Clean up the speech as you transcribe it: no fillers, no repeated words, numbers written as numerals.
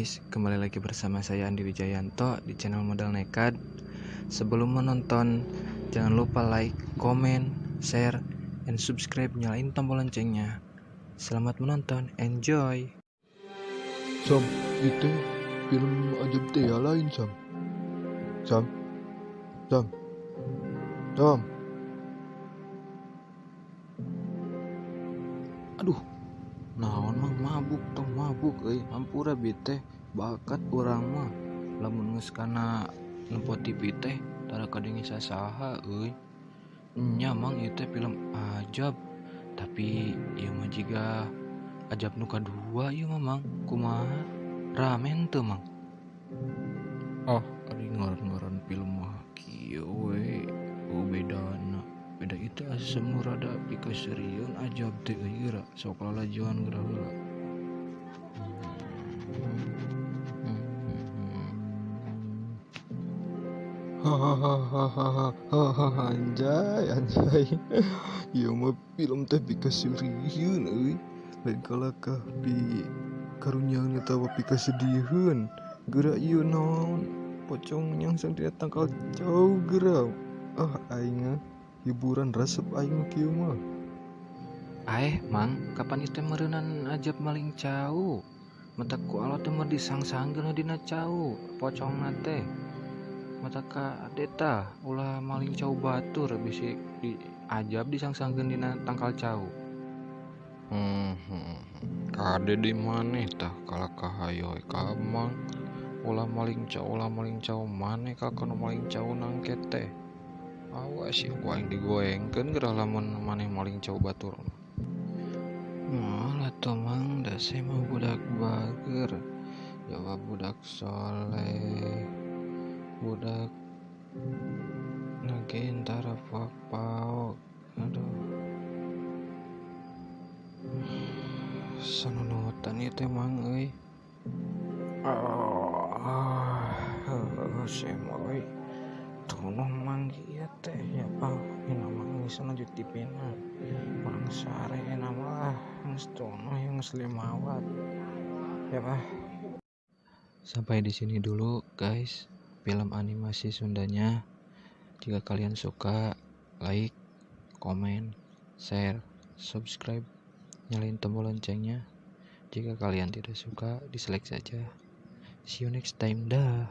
guys, kembali lagi bersama saya Andi Wijayanto di channel Modal Nekat. Sebelum menonton, jangan lupa like, komen, share, dan subscribe, nyalain tombol loncengnya. Selamat menonton, enjoy. Sam, itu film ajab teh lain Sam. Sam. Aduh, naon mang mabuk tong mabuk hampura bete bakat urang mah lamun geus kana nempo TV teh tara kadenge sasaha nya mang ieu teh film ajab tapi ieu mah jiga ajab nu kadua ieu mah mang kumaha ramen teu mang ari ngaran film mah kieu we beda itu asem rada pika seriun ajab teh geura sok lalajoan geura heula. Hahaha anjay. Ieu mah film teh pika seriun euy. Lain kalakah pi karunyaeun eta pika sedihun. Geura ieu naon? Pocong nyangsang tina tangkal jauh geura. Aing hiburan resep aing kieu mah. Mang, kapan itu meureunan ajab maling cau? Mata ku Allah teh mah disangsangkeun dina cau, pocongna teh. Mata ka adeta ulah maling cau batur bisi di ajab disangsangkeun dina tangkal cau. Kade di maneh tah kalakah hayo kamang ulah maling cau maneh kakana maling cau nangket teh. Awas ya ku aing digoengkeun geura lamun maneh maling cau batur. Lah tuh mang dase mah budak bager, jawa budak soleh, budak nageun tara fakpao. Aduh, sanunutan ieu teh mang euy. Sema euy. Tunuh mang ieu teh ya ina mang geus lanjut tipina. Urang sare nama lah geus tunuh yang geus limawat. Ya bah. Sampai di sini dulu guys film animasi Sundanya. Jika kalian suka, like, komen, share, subscribe, nyalain tombol loncengnya. Jika kalian tidak suka, dislike saja. See you next time, dah.